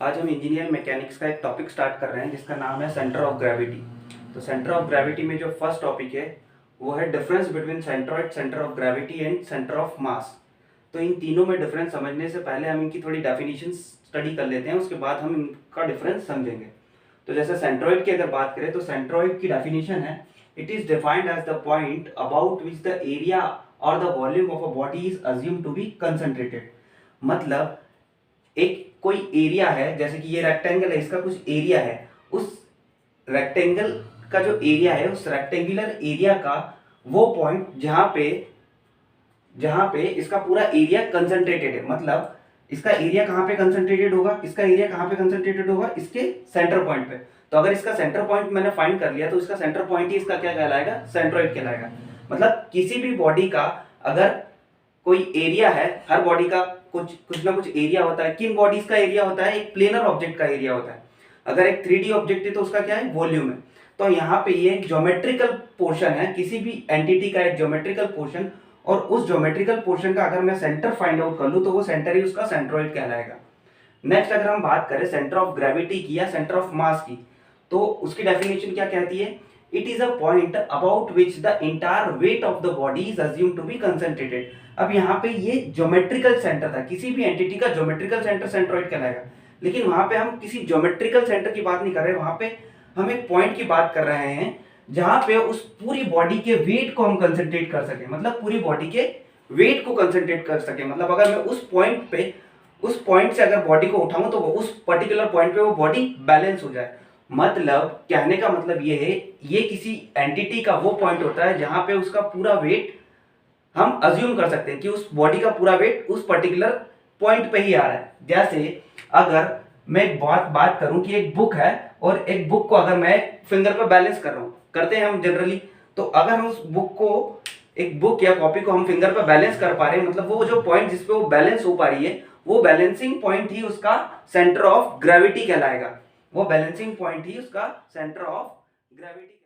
आज हम engineer mechanics का एक टॉपिक स्टार्ट कर रहे हैं जिसका नाम है सेंटर ऑफ ग्रेविटी। तो सेंटर ऑफ ग्रेविटी में जो फर्स्ट टॉपिक है वो है difference between centroid, centre of gravity and centre of mass. तो इन तीनों में डिफरेंस समझने से पहले हम इनकी थोड़ी डेफिनेशन स्टडी कर लेते हैं, उसके बाद हम इनका डिफरेंस समझेंगे। तो जैसे सेंट्रॉइड की अगर बात करें तो सेंट्रॉइड की डेफिनेशन है, it is defined as the point about which the area or the volume of a body is assume to be concentrated. मतलब एक कोई एरिया है, जैसे कि ये रेक्टेंगल है, इसका कुछ एरिया है, उस रेक्टेंगल का जो एरिया है, उस रेक्टेंगुलर एरिया का वो पॉइंट जहां पे इसका पूरा एरिया कंसंट्रेटेड है। मतलब इसका एरिया कहां पे कंसंट्रेटेड होगा, इसका एरिया कहां पे कंसंट्रेटेड होगा, इसके सेंटर पॉइंट पे। तो अगर इसका सेंटर पॉइंट मैंने फाइंड कर लिया तो इसका सेंटर पॉइंट ही इसका क्या कहलाएगा, सेंट्रोइड कहलाएगा। मतलब किसी भी बॉडी का अगर कोई एरिया है, हर बॉडी का कुछ ना कुछ एरिया होता है। किन बॉडीज का एरिया होता है, एक प्लेनर ऑब्जेक्ट का एरिया होता है। अगर एक 3D ऑब्जेक्ट है तो उसका क्या है, वॉल्यूम है। तो यहाँ पे ये ज्योमेट्रिकल पोर्शन है, किसी भी एंटिटी का एक ज्योमेट्रिकल पोर्शन, और उस ज्योमेट्रिकल पोर्शन का अगर मैं सेंटर फाइंड आउट कर लूं तो वो सेंटर ही उसका सेंट्रोइड कहलाएगा। नेक्स्ट अगर हम बात करें सेंटर ऑफ ग्रेविटी की या सेंटर ऑफ मास की, तो उसकी डेफिनेशन क्या कहती है, it is a point about which the entire weight of the body is assume to be concentrated. अब यहाँ पे ये ज्योमेट्रिकल सेंटर था, किसी भी एंटिटी का ज्योमेट्रिकल सेंटर सेंट्रोइड कहलाएगा। लेकिन वहां पे हम किसी ज्योमेट्रिकल सेंटर की बात नहीं कर रहे, वहां पे हम एक पॉइंट की बात कर रहे हैं जहां पे उस पूरी बॉडी के वेट को हम कंसंट्रेट कर सके। मतलब पूरी बॉडी के वेट को कंसंट्रेट कर सके। मतलब अगर मैं उस पॉइंट से अगर बॉडी को उठाऊं तो वो उस पर्टिकुलर पॉइंट पे वो बॉडी बैलेंस हो जाए। मतलब कहने का मतलब ये है, ये किसी एंटिटी का वो पॉइंट होता है जहां पे उसका पूरा वेट हम अज्यूम कर सकते हैं कि उस बॉडी का पूरा वेट उस पर्टिकुलर पॉइंट पे ही आ रहा है। जैसे अगर मैं एक बात करूं कि एक बुक है और एक बुक को अगर मैं फिंगर पे बैलेंस कर रहा हूं, करते हैं हम जनरली। तो अगर हम उस बुक को, एक बुक या कॉपी को हम फिंगर पे बैलेंस कर पा रहे हैं, मतलब वो जो पॉइंट जिसपे वो बैलेंस हो पा रही है, वो बैलेंसिंग पॉइंट ही उसका सेंटर ऑफ ग्रेविटी कहलाएगा। वो बैलेंसिंग पॉइंट ही उसका सेंटर ऑफ ग्रेविटी